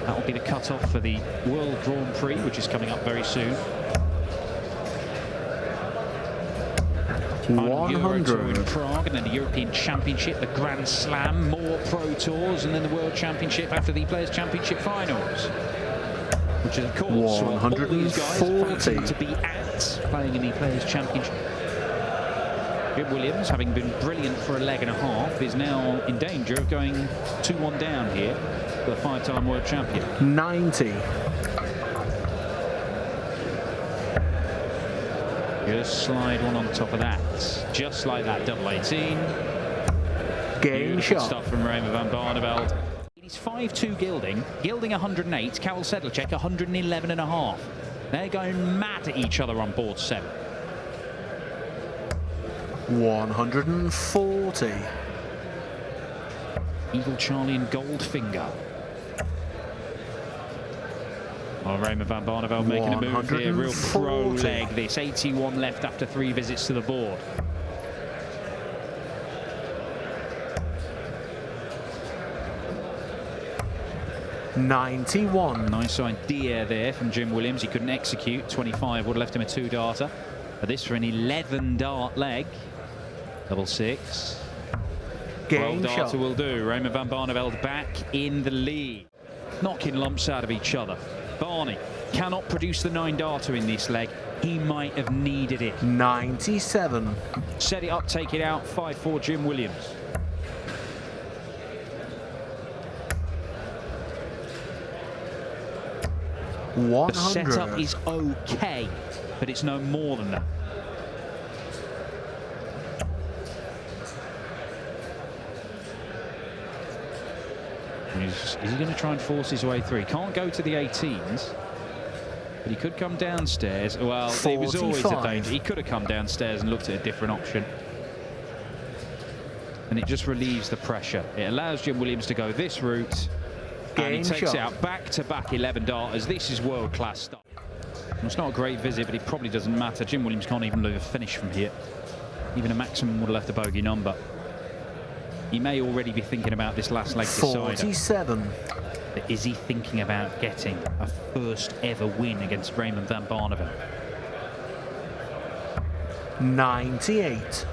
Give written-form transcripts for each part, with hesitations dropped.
That will be the cut-off for the World Grand Prix, which is coming up very soon. 100 in Prague, and then the European Championship, the Grand Slam, more Pro Tours, and then the World Championship after the Players' Championship finals. Which is, of course, what all these guys fancy to be at, playing in the Players' Championship. Jim Williams, having been brilliant for a leg and a half, is now in danger of going 2-1 down here for the 5-time world champion. 90. Just slide one on top of that. Just like that, double 18. Game shot. Stuff from Raymer van Barneveld. He's 5'2" Gilding. Gilding 108. Karel Sedlacek 111.5. They're going mad at each other on board 7. 140. Eagle Charlie and Goldfinger. Well, Raymer van Barneveld making a move here. Real pro leg this. 81 left after 3 visits to the board. $91. Nice idea there from Jim Williams. He couldn't execute. 25 would have left him a 2-darter. But this for an 11-dart leg. Double 6. Game 12-darter will do. Raymer van Barneveld back in the lead. Knocking lumps out of each other. Barney cannot produce the 9-darter in this leg. He might have needed it. 97. Set it up, take it out. 5-4 Jim Williams. The setup is okay, but it's no more than that. Is he going to try and force his way through? He can't go to the 18s, but he could come downstairs. Well, 45. It was always a danger. He could have come downstairs and looked at a different option. And it just relieves the pressure. It allows Jim Williams to go this route. And he takes out back-to-back 11-darters. This is world-class stuff. Well, it's not a great visit, but it probably doesn't matter. Jim Williams can't even leave a finish from here. Even a maximum would have left a bogey number. He may already be thinking about this last leg decider. 47. But is he thinking about getting a first-ever win against Raymer van Barneveld? 98.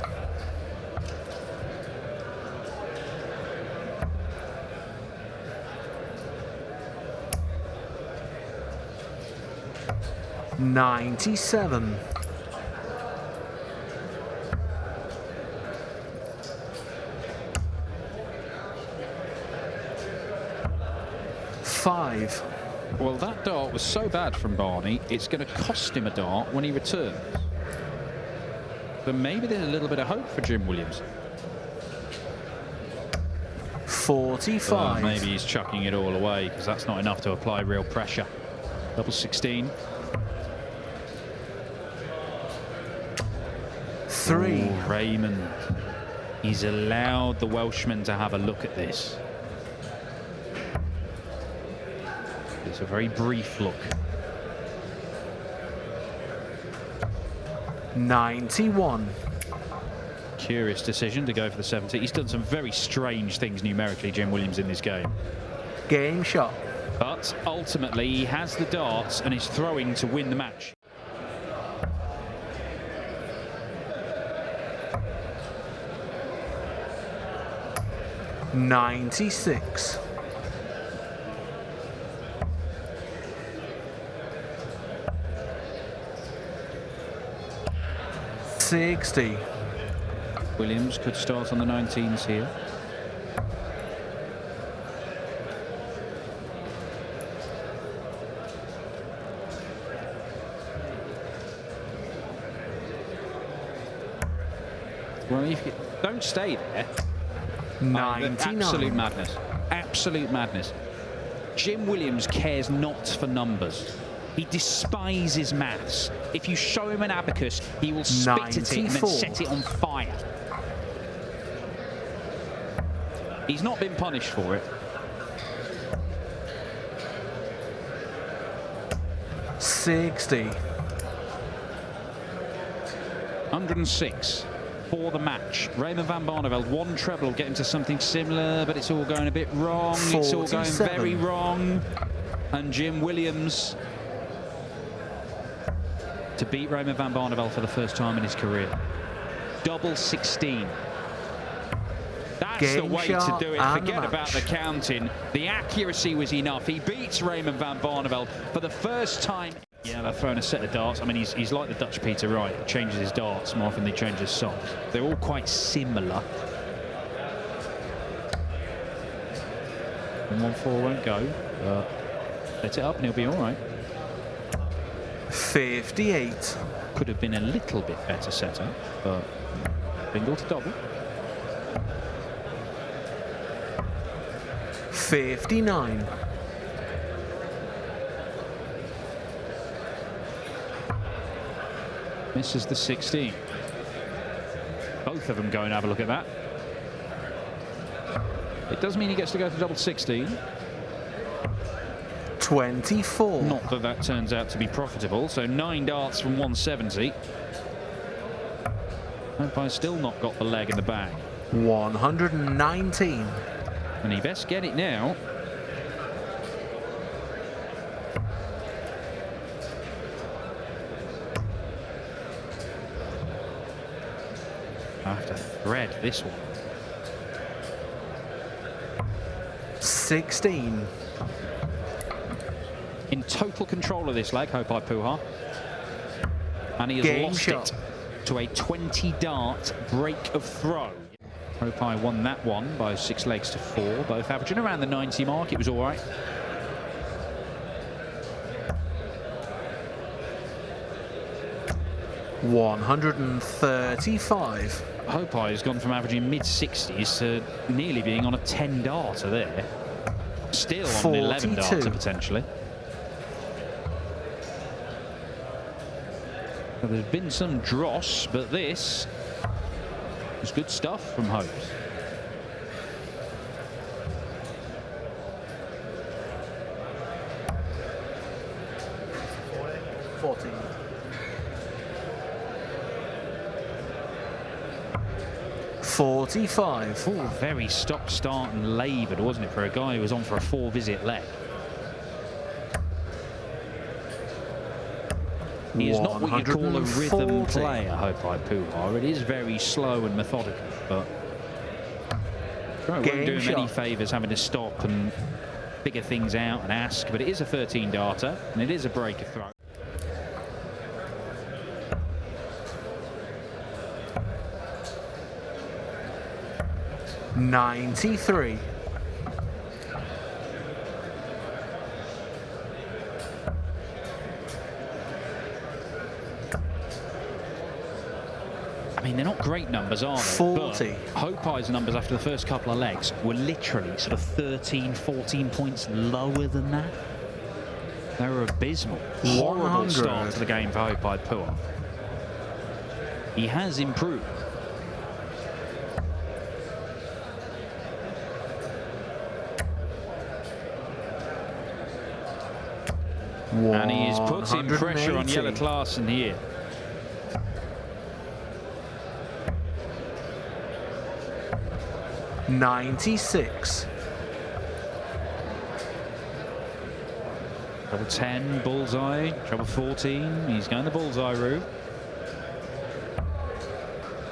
$97. 5. Well, that dart was so bad from Barney, it's going to cost him a dart when he returns. But maybe there's a little bit of hope for Jim Williams. 45. Maybe he's chucking it all away, because that's not enough to apply real pressure. Double 16. 3. Ooh, Raymond. He's allowed the Welshman to have a look at this. It's a very brief look. 91. Curious decision to go for the 70. He's done some very strange things numerically, Jim Williams, in this game. Game shot. But ultimately, he has the darts and is throwing to win the match. $96. 60. Williams could start on the 19s here. Well, if you don't stay there. 99. Absolute madness. Absolute madness. Jim Williams cares not for numbers. He despises maths. If you show him an abacus, he will spit 94. At it and then set it on fire. He's not been punished for it. 60. 106. for the match. Raymond van Barneveld, one treble, get into something similar, but it's all going a bit wrong. 47. It's all going very wrong. And Jim Williams to beat Raymond van Barneveld for the first time in his career. Double 16. That's the way to do it. Forget about the counting. The accuracy was enough. He beats Raymond van Barneveld for the first time. Yeah, they're throwing a set of darts. I mean, he's like the Dutch Peter Wright. He changes his darts more often than he changes his socks. They're all quite similar. And 1-4 won't go, but let it up and he'll be all right. 58. Could have been a little bit better setup, but bingle to double. 59. Misses the 16. Both of them go and have a look at that. It does mean he gets to go for double 16. 24. Not that that turns out to be profitable. So 9 darts from 170. Umpire's still not got the leg in the bag. 119. And he best get it now. I have to thread this one. 16. In total control of this leg, Huybrechts Puha. And he has lost it to a 20-dart break of throw. Huybrechts won that one by 6 legs to 4, both averaging around the 90 mark. It was all right. $135. Huybrechts has gone from averaging mid-60s to nearly being on a 10-darter there. Still on an 11-darter potentially. Well, there's been some dross, but this is good stuff from Hopes. $45. Oh, very stop-start and laboured, wasn't it, for a guy who was on for a 4-visit leg? He is not what you call a rhythm player, Huybrechts Puha. It is very slow and methodical, but it won't do him any favours having to stop and figure things out and ask. But it is a 13-darter, and it is a break of throw. $93. I mean, they're not great numbers, are they? 40. Huybrechts' numbers after the first couple of legs were literally sort of 13, 14 points lower than that. They were abysmal. Horrible start to the game for Huybrechts Puha. He has improved. And he is putting pressure on Jelle Klaasen here. $96. Treble 10, bullseye. Treble 14, he's going the bullseye route.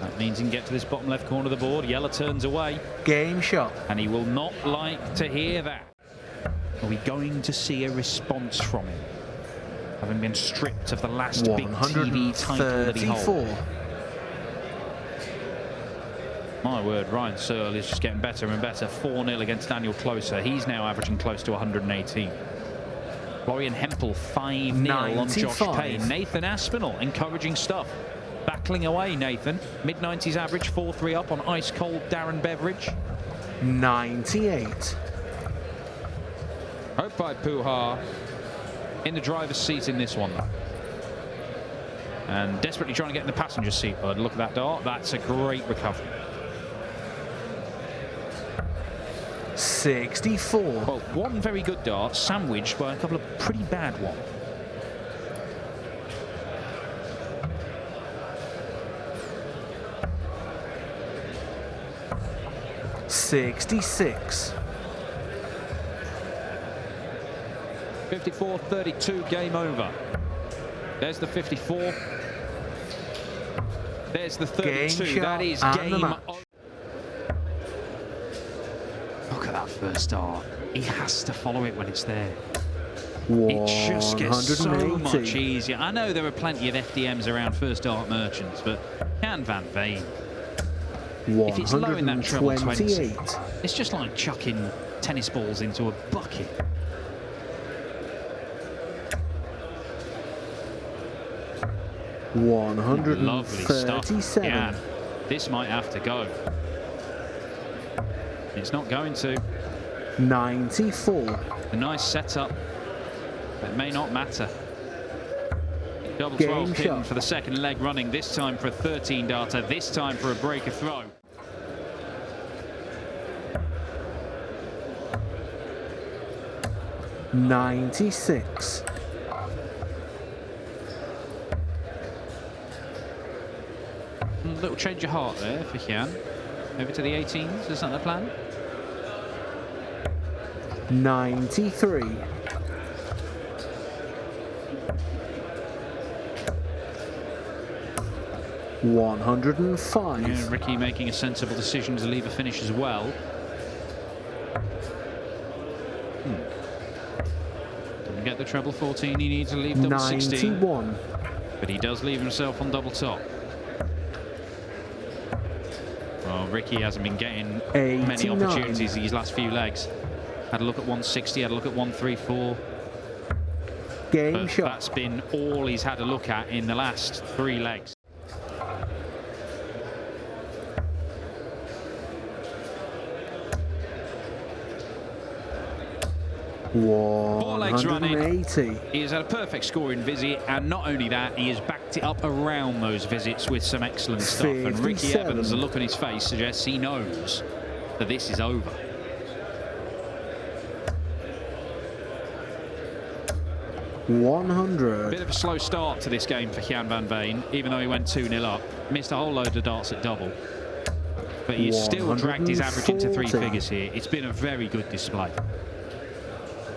That means he can get to this bottom left corner of the board. Jelle turns away. Game shot. And he will not like to hear that. Are we going to see a response from him? Having been stripped of the last big TV title that he holds. My word, Ryan Searle is just getting better and better. 4-0 against Daniel Klaasen. He's now averaging close to 118. Florian Hempel 5-0 on Josh Payne. Nathan Aspinall, encouraging stuff. Battling away, Nathan. Mid-90s average, 4-3 up on ice-cold Darren Beveridge. 98. Huybrechts Puha in the driver's seat in this one. And desperately trying to get in the passenger seat, bud. Look at that dart. That's a great recovery. 64. Well, one very good dart sandwiched by a couple of pretty bad ones. 66. 54-32, game over. There's the 54. There's the 32. That is game over. Look at that first dart. He has to follow it when it's there. It just gets so much easier. I know there are plenty of FDMs around first dart merchants, but can Van Veen, if it's low in that treble 20, it's just like chucking tennis balls into a bucket. Lovely stuff. Yeah, this might have to go. It's not going to. 94. A nice setup. It may not matter. Double 12 pin for the second leg running, this time for a 13 darter, this time for a breaker throw. $96. A little change of heart there for Jan. Over to the 18s, is that the plan? 93. $105. Yeah, Ricky making a sensible decision to leave a finish as well. Didn't get the treble 14, he needs to leave double 16. 91. But he does leave himself on double top. Well, Ricky hasn't been getting 89. many opportunities these last few legs. Had a look at 160, had a look at 134. Game shot. That's been all he's had a look at in the last 3 legs. Four legs running. He has had a perfect scoring visit, and not only that, he has backed it up around those visits with some excellent stuff. 57. And Ricky Evans, the look on his face suggests he knows that this is over. $100. Bit of a slow start to this game for Jan van Veen, even though he went 2-0 up. Missed a whole load of darts at double. But he's still dragged his average into 3 figures here. It's been a very good display.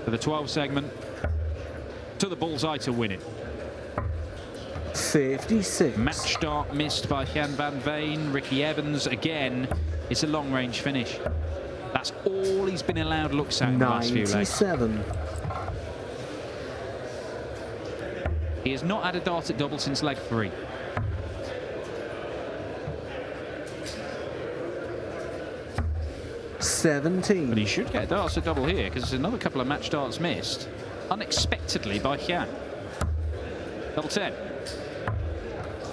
For the 12 segment, to the bullseye to win it. 56. Match start missed by Jan van Veen. Ricky Evans, again, it's a long-range finish. That's all he's been allowed looks at in the last few legs. 97. He has not had a dart at double since leg 3. $17. But he should get darts at double here, because there's another couple of match darts missed unexpectedly by Jan. Double 10.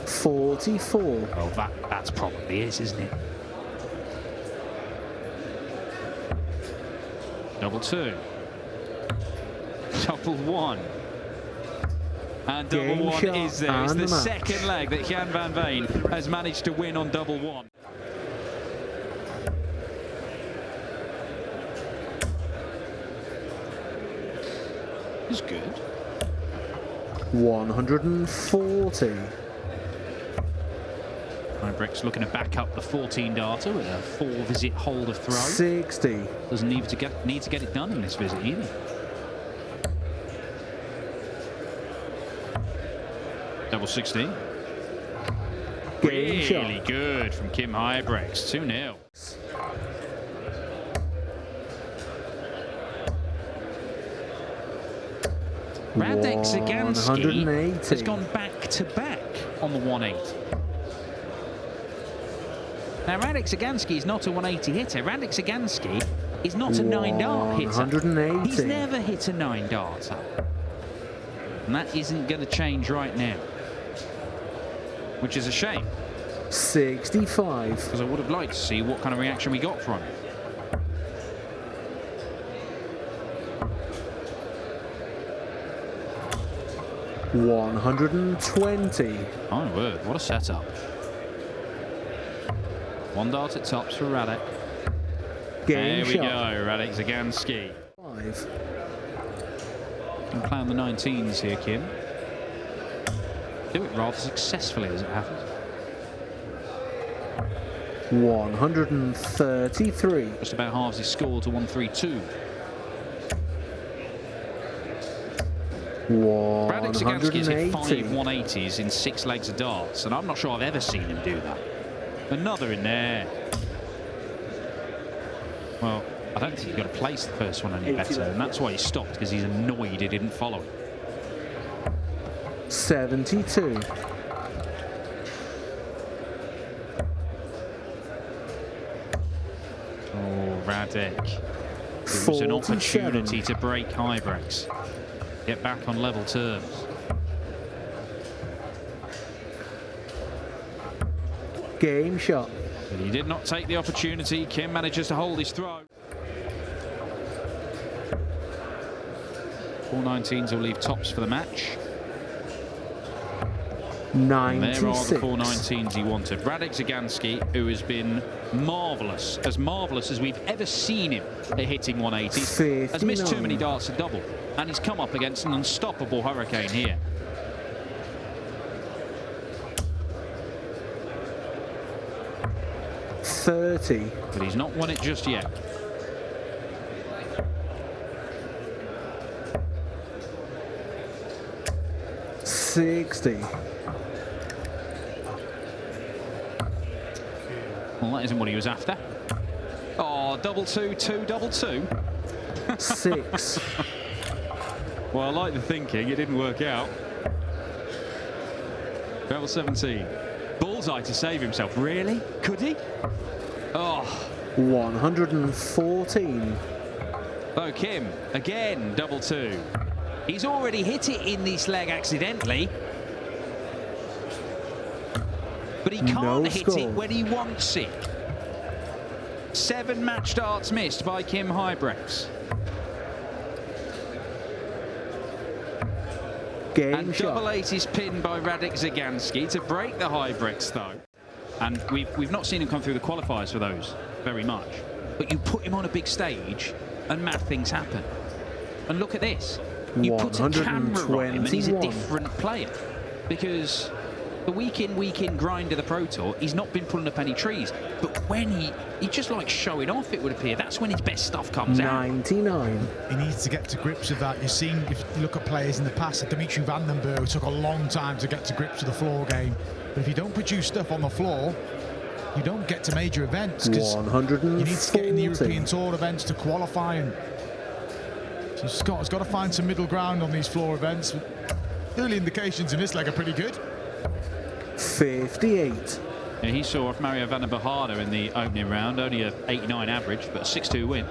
44. Well, that's probably is, isn't it? Double 2. Double 1. And double 1 is there. It's the second leg that Jan van Veen has managed to win on double 1. Is good. 140. Huybrechts looking to back up the 14 darter with a 4-visit hold of throw. 60. Doesn't need to get it done in this visit either. Double 16. Really good from Kim Huybrechts. 2-0. Radek Szaganski has gone back-to-back on the 180. Now, Radek Szaganski is not a 180 hitter. Radek Szaganski is not a 9-dart hitter. 180. He's never hit a 9-darter. And that isn't going to change right now. Which is a shame. 65. Because I would have liked to see what kind of reaction we got from him. $120. My word, what a setup. 1 dart at tops for Radek. There we go, Radek Szaganski. 5. Can play on the 19s here, Kim. Do it rather successfully, as it happens. 133. Just about halves his score to 132. Radek Szaganski has hit 5 180s in 6 legs of darts, and I'm not sure I've ever seen him do that. Another in there. Well, I don't think he's got to place the first one any better, and that's why he stopped, because he's annoyed he didn't follow it. 72. Oh, Radek. It was an opportunity to break Huybrechts. Get back on level terms. Game shot. But he did not take the opportunity. Kim manages to hold his throw. 419s will leave tops for the match. 96. And there are the 419s he wanted. Radek Szaganski, who has been marvellous as we've ever seen him at hitting 180s, 59. has missed too many darts at double, and he's come up against an unstoppable hurricane here. .30. But he's not won it just yet. .60. Well, that isn't what he was after. Oh, double two, double two. 6. Well, I like the thinking. It didn't work out. Level 17. Bullseye to save himself. Really? Could he? Oh. 114. Oh, Kim, again, double two. He's already hit it in this leg accidentally. But he can't hit it when he wants it. 7 match darts missed by Kim Huybrechts. Game shot. Double 80s pinned by Radek Szaganski to break the Huybrechts, though. And we've not seen him come through the qualifiers for those very much. But you put him on a big stage and mad things happen. And look at this. You put a camera on him and he's a different player. Because the week in grind of the Pro Tour, he's not been pulling up any trees. But when he just likes showing off, it would appear. That's when his best stuff comes 99. out. He needs to get to grips with that. You've seen, if you look at players in the past, Dimitri van den Berg took a long time to get to grips with the floor game. But if you don't produce stuff on the floor, you don't get to major events, because you need to get in the European Tour events to qualify. And so Scott has got to find some middle ground on these floor events. Early indications in this leg are pretty good. 58. Yeah, he saw off Mario van der Behada in the opening round, only a 89 average, but a 6-2 win.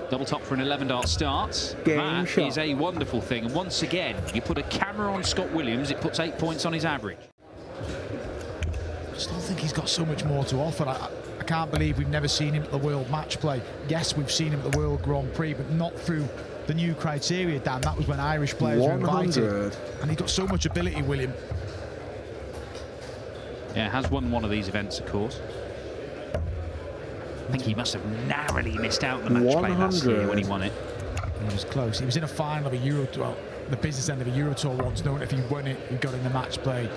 Double top for an 11 dart start. That is a wonderful thing. And once again, you put a camera on Scott Williams, it puts 8 points on his average. I still think he's got so much more to offer. I can't believe we've never seen him at the World Match Play. Yes, we've seen him at the World Grand Prix, but not through the new criteria, Dan. That was when Irish players were invited. And he's got so much ability, William. Yeah, has won one of these events, of course. I think he must have narrowly missed out the match play last year when he won it. He was close. He was in a final of a Euro, well, the business end of a Euro Tour once, knowing if he won it, he got in the match play.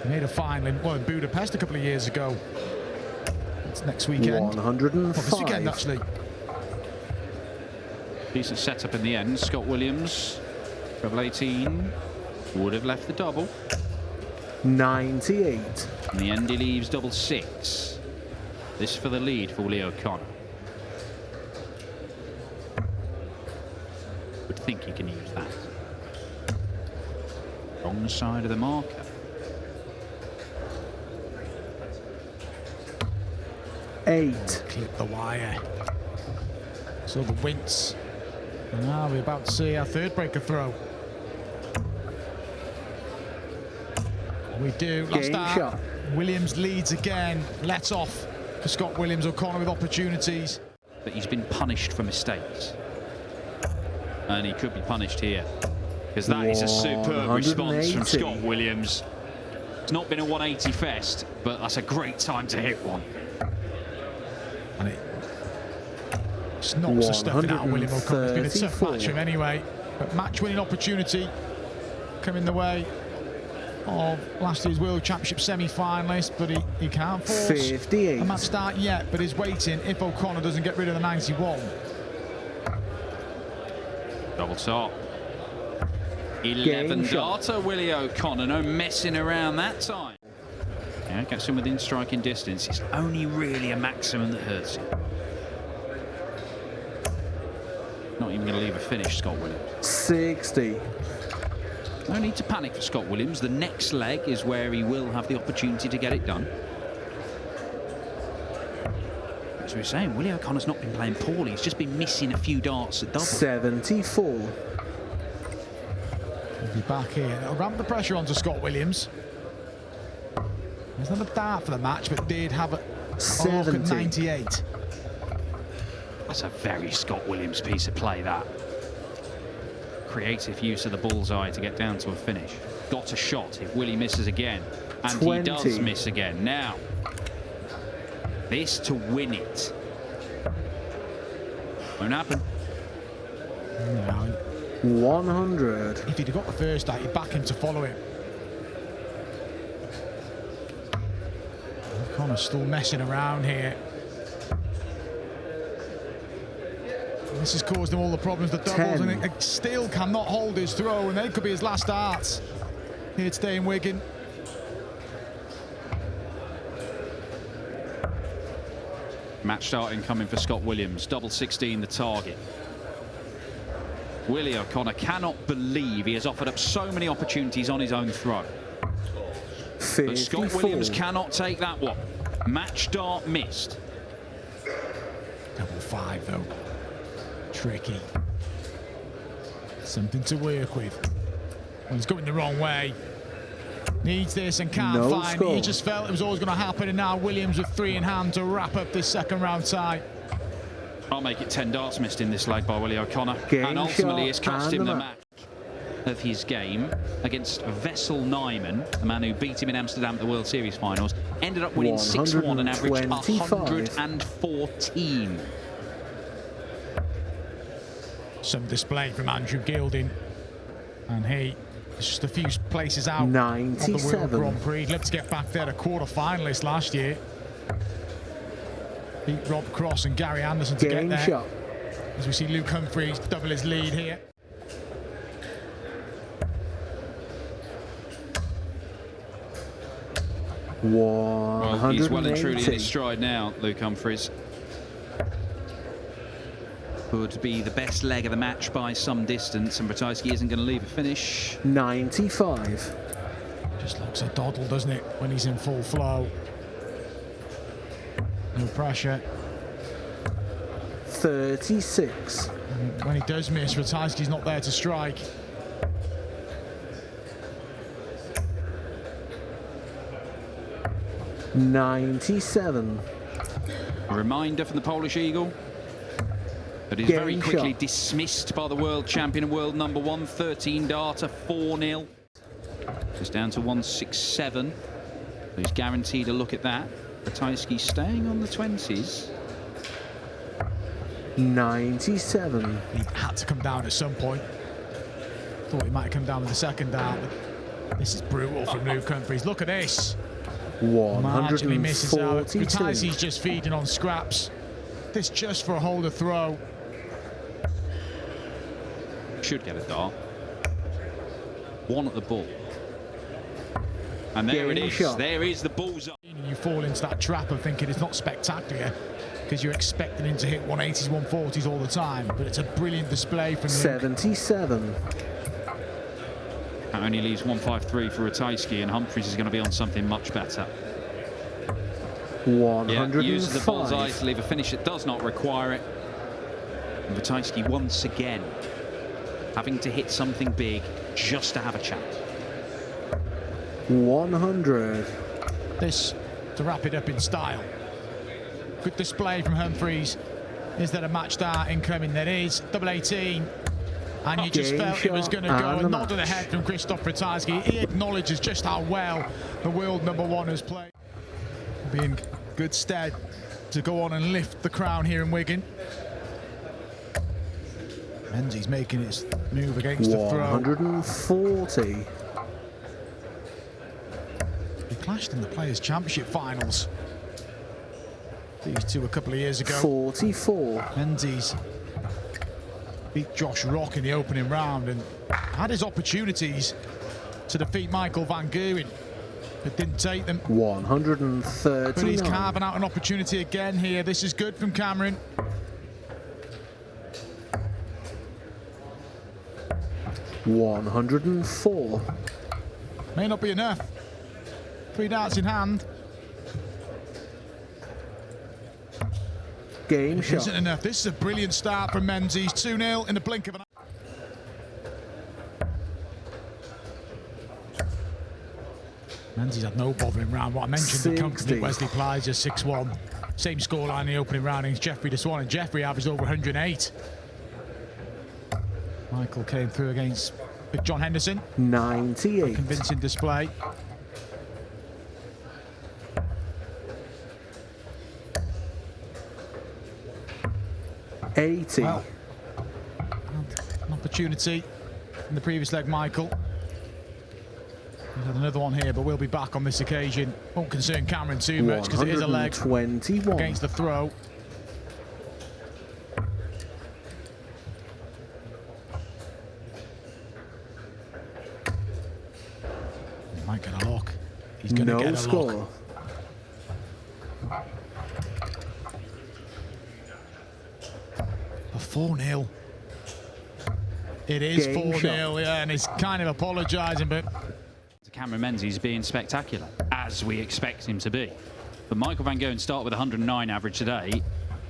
He made a final in Budapest a couple of years ago. It's next weekend. 105. This weekend, actually. Decent setup in the end. Scott Williams, treble 18, would have left the double. 98. In the end, he leaves double 6. This for the lead for Willie O'Connor. Would think he can use that. Wrong side of the marker. Eight. Clip the wire. So the wince. Now we're about to see our third breaker throw. We do. Last start. Williams leads again. Lets off for Scott Williams. O'Connor with opportunities. But he's been punished for mistakes. And he could be punished here. Because that is a superb response from Scott Williams. It's not been a 180 fest, but that's a great time to hit one. And it knocks the stuff out of William O'Connor. It's been a tough match for him anyway. But match-winning opportunity coming the way of last year's World Championship semi-finalist, but he can't force 58. a match start yet, but is waiting if O'Connor doesn't get rid of the 91. Double top. 11 darter, Willie O'Connor. No messing around that time. Yeah, gets him within striking distance. It's only really a maximum that hurts him. Not even going to leave a finish, Scott Williams. 60. No need to panic for Scott Williams. The next leg is where he will have the opportunity to get it done. As we were saying, Willie O'Connor's not been playing poorly. He's just been missing a few darts at double. 74. He'll be back here. It'll ramp the pressure onto Scott Williams. There's not a dart for the match, but did have a look at 98. That's a very Scott Williams piece of play, that. Creative use of the bullseye to get down to a finish. Got a shot if Willie misses again. And 20. He does miss again. Now, this to win it. Won't happen. No. 100. If he'd have got the first dart, you'd back him to follow it. O'Connor's still messing around here. This has caused him all the problems, the doubles, 10. and it still cannot hold his throw, and they could be his last darts here today in Wigan. Match start incoming for Scott Williams. Double 16 the target. Willie O'Connor cannot believe he has offered up so many opportunities on his own throw. 54. But Scott Williams cannot take that one. Match dart missed. Double 5 though. Tricky. Something to work with. Well, he's going the wrong way. Needs this and can't find it. He just felt it was always going to happen, and now Williams with 3 in hand to wrap up this second round tie. I'll make it 10 darts missed in this leg by Willie O'Connor. Game And ultimately it's cost him the match of his game against Vessel Nyman, the man who beat him in Amsterdam at the World Series finals. Ended up winning 6-1 and averaged 114. Some display from Andrew Gilding, and he is just a few places out 97. of the World Grand Prix. He'd love to get back there, a quarter-finalist last year. Beat Rob Cross and Gary Anderson to get there. Shot. As we see Luke Humphries double his lead here. Well, he's well and truly in his stride now, Luke Humphries. Would be the best leg of the match by some distance, and Ratajski isn't going to leave a finish. 95. Just looks a doddle, doesn't it, when he's in full flow. No pressure. 36. And when he does miss, Ratajski's not there to strike. $97. A reminder from the Polish Eagle that is very quickly dismissed by the world champion and world number 1, 13 darter, 4-0. Just down to 167. He's guaranteed a look at that. Ratajski staying on the 20s. 97. He had to come down at some point. Thought he might have come down with the second dart, but this is brutal from Luke Humphries. Look at this. 142. Marginally misses out. Ratajski's just feeding on scraps. This just for a holder throw. Should get a dart. One at the ball. And there it is. Shot. There is the bullseye. You fall into that trap of thinking it's not spectacular because you're expecting him to hit 180s, 140s all the time. But it's a brilliant display from Luke. 77. That only leaves 153 for Ratajski, and Humphries is going to be on something much better. 105. Yeah, uses the bullseye to leave a finish that does not require it. And Ratajski once again having to hit something big just to have a chance. 100. This to wrap it up in style. Good display from Humphries. Is there a match dart incoming? There is. Double 18. And you just felt it was going to go. A nod to the head from Krzysztof Ratajski. He acknowledges just how well the world number 1 has played. Be in good stead to go on and lift the crown here in Wigan. Menzies making his move against the throw. 140. clashed in the Players' Championship finals. These two a couple of years ago. 44. Menzies beat Josh Rock in the opening round and had his opportunities to defeat Michael van Gerwen, but didn't take them. 139. But he's carving out an opportunity again here. This is good from Cameron. 104. May not be enough. 3 darts in hand. Game shot. Isn't enough. This is a brilliant start from Menzies. 2-0 in the blink of an eye. Menzies had no bothering round. What I mentioned, the company Wesley Plyzer 6-1. Same scoreline in the opening round against Jeffrey de Swan, and Jeffrey averaged over 108. Michael came through against Big John Henderson. 98. Convincing display. Well, an opportunity in the previous leg, Michael. We've had another one here, but we'll be back on this occasion. Won't concern Cameron too much because it is a leg 21 against the throw. He might get a lock. He's going to get a score. lock. A 4-0. It is 4-0, yeah, and he's kind of apologising, but... Cameron Menzies being spectacular, as we expect him to be. But Michael van Gerwen start with 109 average today.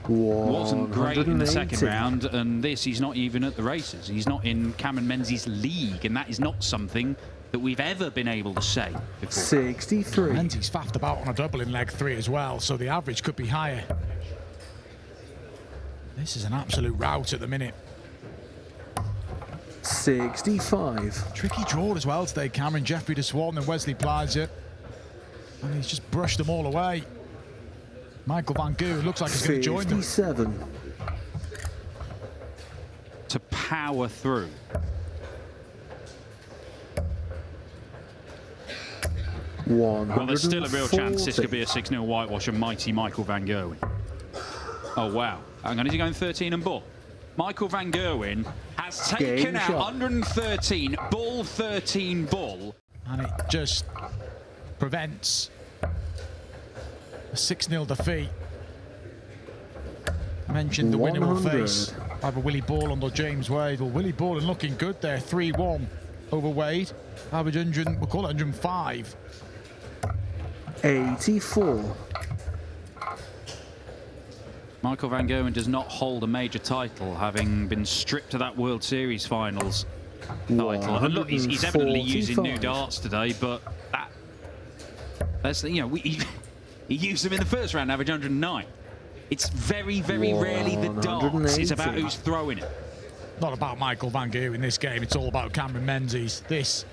Wasn't great in the second round, and he's not even at the races. He's not in Cameron Menzies' league, and that is not something that we've ever been able to say before. 63. Menzies faffed about on a double in leg 3 as well, so the average could be higher. This is an absolute rout at the minute. 65. Tricky draw as well today, Cameron. Jeffrey de Swan and Wesley Plyzer. And he's just brushed them all away. Michael van Gerwen looks like he's going to join them. 57. To power through. Well, there's still a real chance this could be a 6-0 whitewash of mighty Michael van Gerwen. Oh, wow. Hang on, is he going 13 and bull? Michael van Gerwen has taken out 113, bull 13 bull. And it just prevents a 6-0 defeat. I mentioned the winner will face either Willie Borland or James Wade. Well, Willie Borland looking good there, 3-1 over Wade. Average 100, we'll call it 105. 84. Michael van Gerwen does not hold a major title, having been stripped of that World Series finals title. And look, he's evidently using new darts today, but that's he used them in the first round, average 109. It's very, very rarely the darts. It's about who's throwing it. Not about Michael van Gerwen in this game. It's all about Cameron Menzies. It's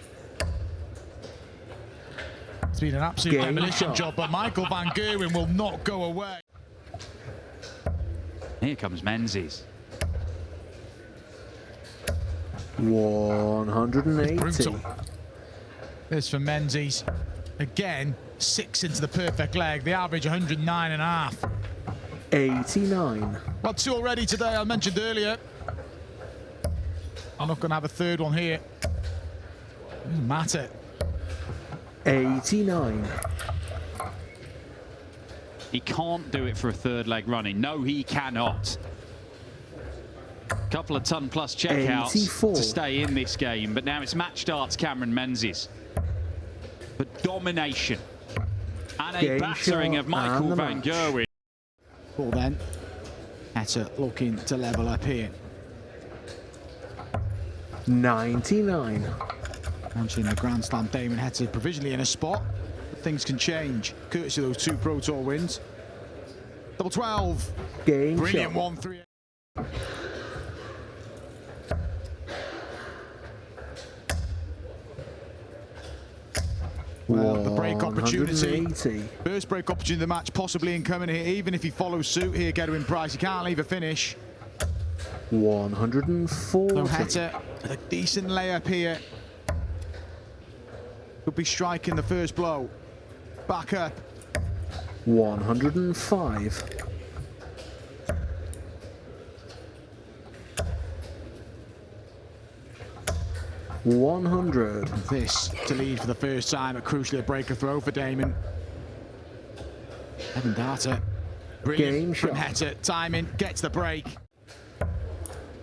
been an absolute demolition job, but Michael van Gerwen will not go away. Here comes Menzies. 180. Brutal. This for Menzies. Again, 6 into the perfect leg. The average 109.5. 89. Well, 2 already today, I mentioned earlier. I'm not going to have a third one here. Doesn't matter. 89. He can't do it for a third leg running. No, he cannot. Couple of ton-plus checkouts 84. to stay in this game, but now it's match darts Cameron Menzies. But domination and a battering of Michael van Gerwen. Well then, Heta looking to level up here. 99. Mentioning the Grand Slam, Damon Heta provisionally in a spot. But things can change, courtesy of those 2 Pro Tour wins. Double 12. Brilliant 1-3. Well, the break opportunity. First break opportunity of the match, possibly incoming here. Even if he follows suit here, Gerwen Price, he can't leave a finish. 140. No, Heta with a decent layup here. Could be striking the first blow. back up. 105. $100. This to lead for the first time, but crucially a breaker throw for Damon. Evan Data. Brilliant Game from shot. Heta. Timing, gets the break.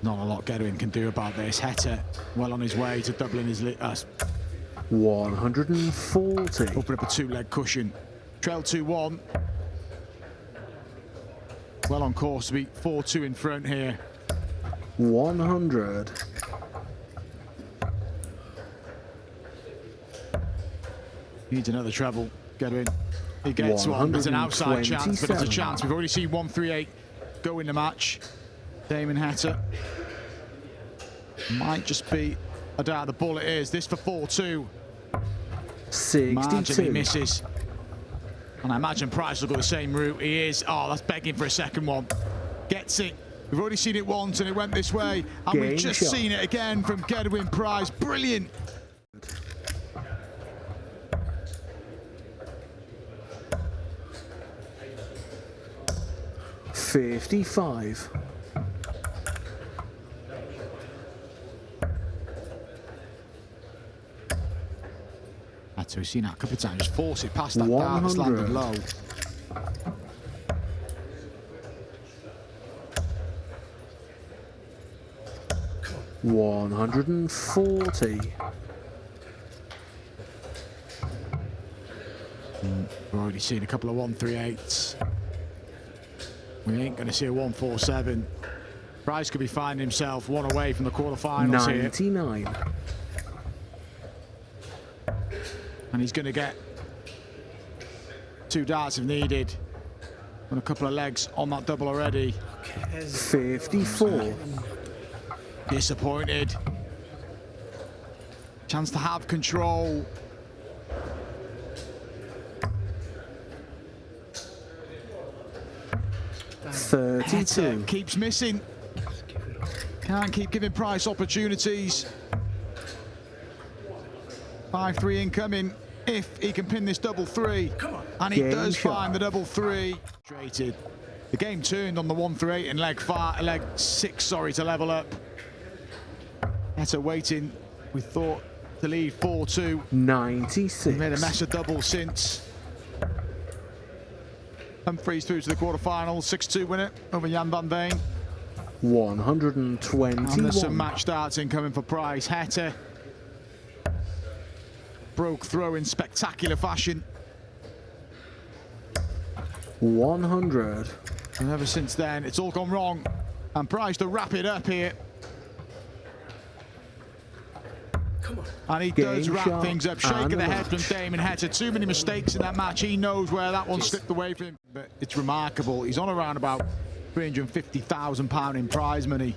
Not a lot Gerwen can do about this. Heta well on his way to doubling his 140. open up a two-leg cushion. Trail 2-1. Well on course to be 4-2 in front here. 100. Needs another treble. Gerwen. He gets one. There's an outside chance, but it's a chance. We've already seen 138 go in the match. Damon Heta. Might just be a doubt. The ball it is. This for 4-2. 62. Imagine he misses. And I imagine Price will go the same route. He is. Oh, that's begging for a second one. Gets it. We've already seen it once and it went this way. And Game we've just shot. seen it again from Gerwen Price. Brilliant. $55. Had to have seen that a couple of times. Just force it past that dart that's landed 100. low. $140. We've already seen a couple of 138s. We ain't going to see a 147. Price could be finding himself one away from the quarterfinals here. 99. And he's going to get two darts if needed. And a couple of legs on that double already. 54. Disappointed. Chance to have control. Heta 32. keeps missing. Can't keep giving Price opportunities. 5-3 incoming if he can pin this double three. And he Game does shot. find the double three. The game turned on the 138 and leg 6, sorry, to level up. Heta waiting, we thought, to lead 4-2. 96. Made a mess of doubles since. Humphries through to the quarterfinals, 6-2 winner over Jan van Veen. 121. And there's some match starts incoming for Price. Heta broke through in spectacular fashion. 100. And ever since then, it's all gone wrong. And Price to wrap it up here. And he does Game wrap shot things up. Shake of and the a head from match. Damon Heta. Too many mistakes in that match. He knows where that one slipped away from him. But it's remarkable. He's on around about £350,000 in prize money.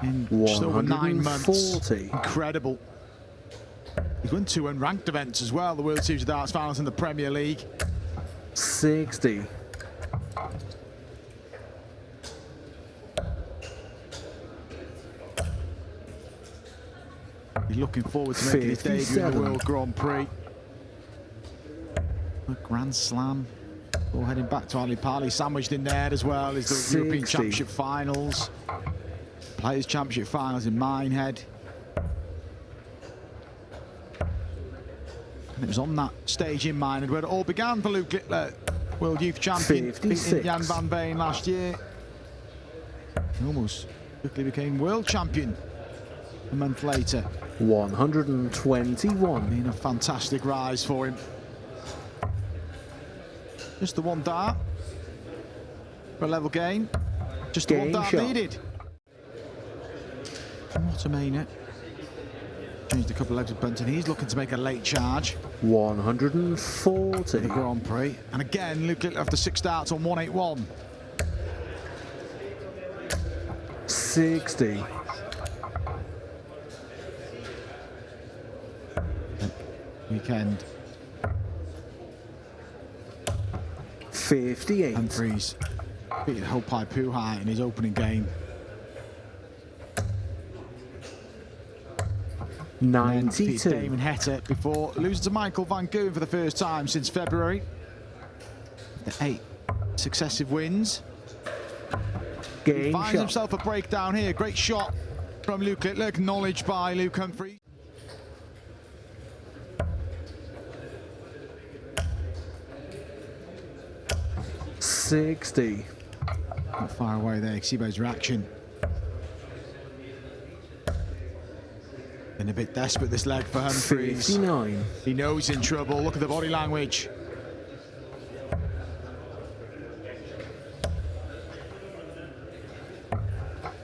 In just over 9 months. 140. Incredible. He's won 2 unranked events as well. The World Series of Darts finals in the Premier League. 60. He's looking forward to making his debut in 57. the World Grand Prix. A Grand Slam. All heading back to Ali Pali. Sandwiched in there as well is the 60. European Championship Finals. Players' Championship Finals in Minehead. And it was on that stage in Minehead where it all began for Luke Littler, World Youth Champion, beating 56. Jan van Veen last year. He almost quickly became World Champion a month later. 121. Been a fantastic rise for him. Just the one dart for a level game. Just the one Game dart shot. needed. What a minute. Changed a couple of legs with Bunton. He's looking to make a late charge. 140. The Grand Prix. And again, Luke Littler after 6 darts on 181. 60. Weekend. 58. Humphries beating Methodical Puha in his opening game. 92. Damon Heta before losing to Michael Van Gerwen for the first time since February. The 8 successive wins. He finds himself a breakdown here. Great shot from Luke Littler, acknowledged by Luke Humphries. $60. Not far away there, Xibo's reaction. Been a bit desperate this leg for Humphries. 59. He knows he's in trouble. Look at the body language.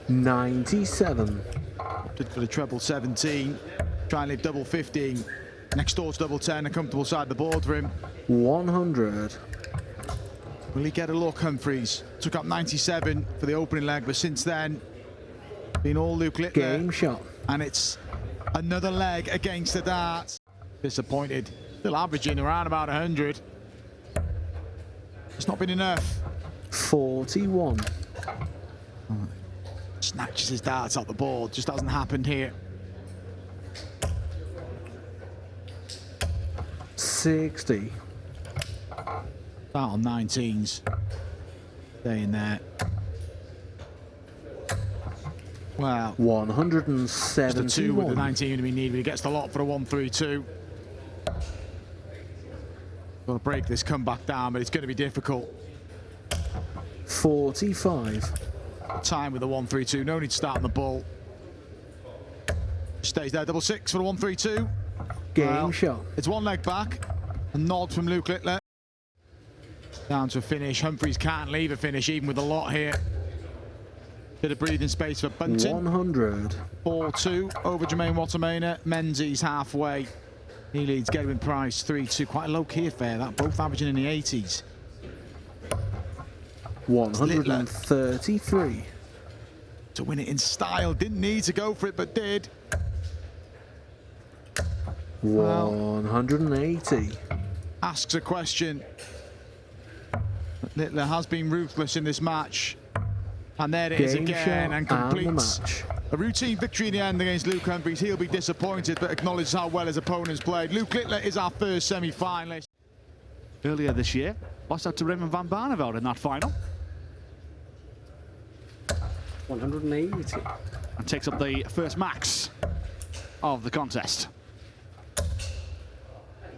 $97. Opted for the treble 17. Try and leave double 15. Next door's double 10, a comfortable side of the board for him. 100. Will he get a look, Humphries? Took up 97 for the opening leg, but since then, been all Luke Littler. Game shot. And it's another leg against the darts. Disappointed. Still averaging around about 100. It's not been enough. 41. Snatches his darts off the board. Just hasn't happened here. 60. Start on 19s. Staying there. Well, 171. just a 2 with the 19 going to be needed, but he gets the lot for a 1-3-2. Got to break this comeback down, but it's going to be difficult. 45. Time with the 1-3-2. No need to start on the ball. Stays there. Double 6 for the 1-3-2. Game shot. It's one leg back. A nod from Luke Littler. Down to a finish. Humphries can't leave a finish, even with a lot here. Bit of breathing space for Bunting. 100. 4-2 over Jermaine Wattermainer. Menzies halfway. He leads Gerwen Price 3-2. Quite a low-key affair, that. Both averaging in the 80s. 133. To win it in style. Didn't need to go for it, but did. 180. Asks a question. Littler has been ruthless in this match. And there it is again, and completes a routine victory in the end against Luke Humphries. He'll be disappointed, but acknowledges how well his opponents played. Luke Littler is our first semi-finalist. Earlier this year, lost out to Raymond van Barneveld in that final. 180. And takes up the first max of the contest.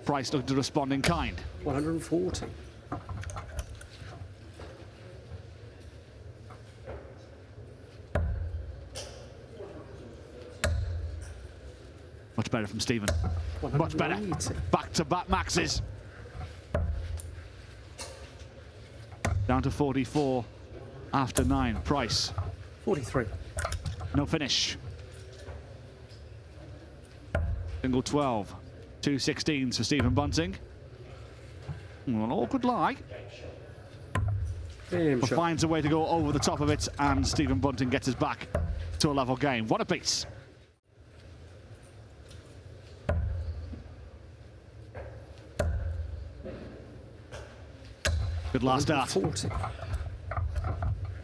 Price looking to respond in kind. 140. Much better from Stephen. Much better. Back-to-back maxes. Down to 44 after 9. Price. 43. No finish. Single 12. 2 16s for Stephen Bunting. An awkward lie. But finds a way to go over the top of it, and Stephen Bunting gets us back to a level game. What a piece. Good last start. 40.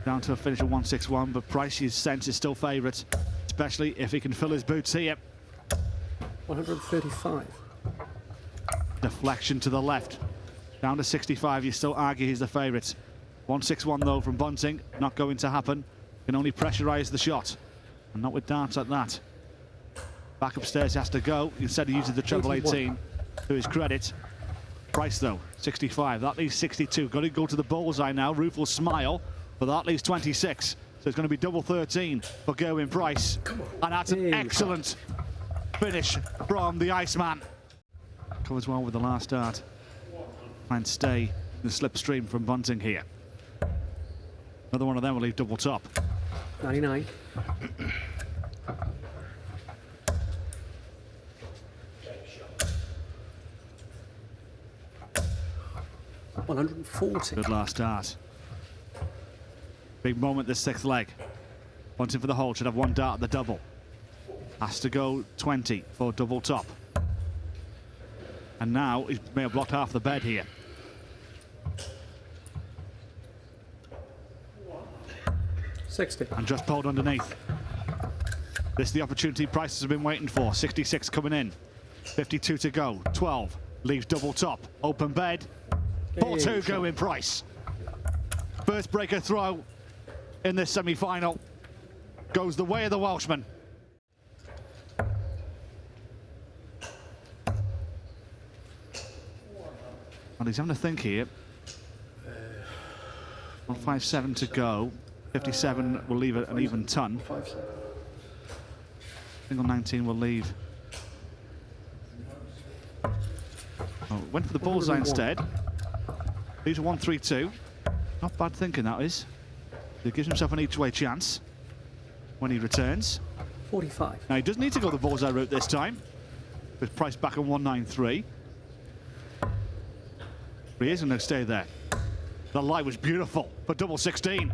Down to a finish of 161, but Price's sense is still favourite, especially if he can fill his boots here. 135. Deflection to the left. Down to 65, you still argue he's the favourite. 161 though from Bunting, not going to happen. Can only pressurise the shot, and not with darts like that. Back upstairs he has to go. Instead he uses the treble 18 to his credit. Price though, 65, that leaves 62. Got to go to the bullseye now. Roof will smile, but that leaves 26. So it's going to be double 13 for Gerwen Price. And that's an excellent finish from the Iceman. Covers well with the last start. And stay in the slipstream from Bunting here. Another one of them will leave double top. 99. $140. Good last start. Big moment this sixth leg. Bunting for the hold, should have one dart at the double. Has to go 20 for double top. And now he may have blocked half the bed here. $60. And just pulled underneath. This is the opportunity prices have been waiting for. 66 coming in. 52 to go. 12. Leaves double top. Open bed. 4-2 go in price. First breaker throw in this semi-final goes the way of the Welshman. And he's having to think here. 157 to go. 57 will leave it an even ton. Single 19 will leave. Oh, went for the bullseye instead. Leaves a 1-3-2. Not bad thinking, that is. He gives himself an each-way chance when he returns. 45. Now, he doesn't need to go the bullseye route this time. With price back on 193. But he is going to stay there. The light was beautiful for double 16.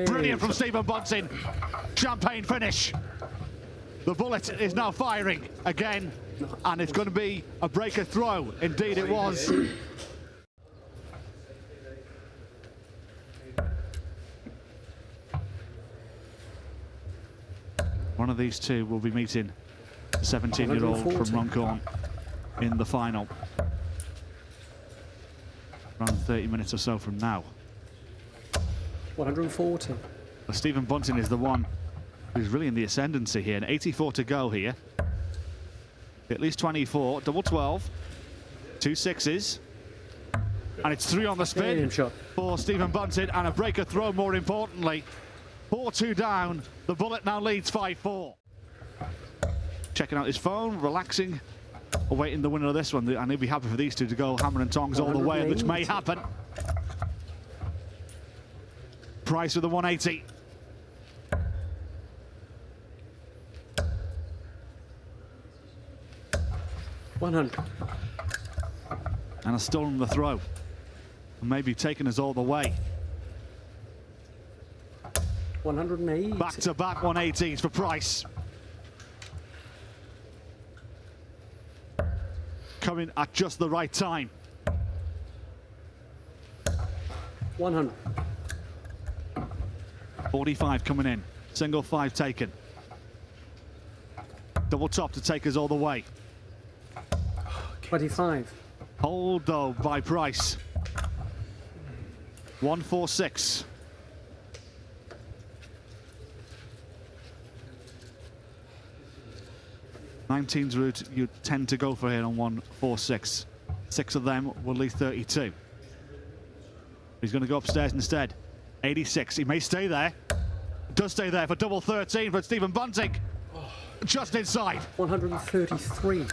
Brilliant from Stephen Bunting. Champagne finish. The bullet is now firing again, and it's going to be a breaker throw. Indeed it was. One of these two will be meeting the 17-year-old from Runcorn in the final. Around 30 minutes or so from now. 140. Well, Stephen Bunting is the one who's really in the ascendancy here, and 84 to go here. At least 24, double 12, 2 6s, and it's 3 on the spin for Stephen Bunting, and a breaker throw more importantly. 4-2 down, the bullet now leads 5-4. Checking out his phone, relaxing, awaiting the winner of this one, and he'll be happy for these two to go hammer and tongs all the way, which may happen. Price with the 180. $100. And a stolen the throw. And maybe taking us all the way. 108. Back-to-back 180s for Price. Coming at just the right time. 100. 45 coming in. Single 5 taken. Double top to take us all the way. 25. Hold though by Price. 146. '19's route you tend to go for here on 146. 6 of them will leave 32. He's going to go upstairs instead. 86. He may stay there. Does stay there for double 13 for Stephen Bunting. Just inside. 133.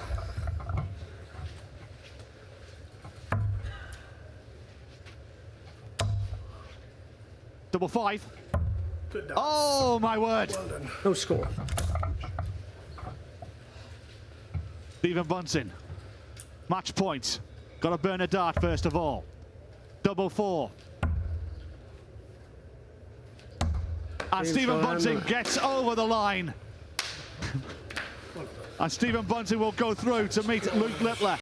Double 5. Oh my word. No score. Stephen Bunting. Match point. Got to burn a dart first of all. Double 4. And Stephen Bunting gets over the line. And Stephen Bunting will go through to meet Luke Littler.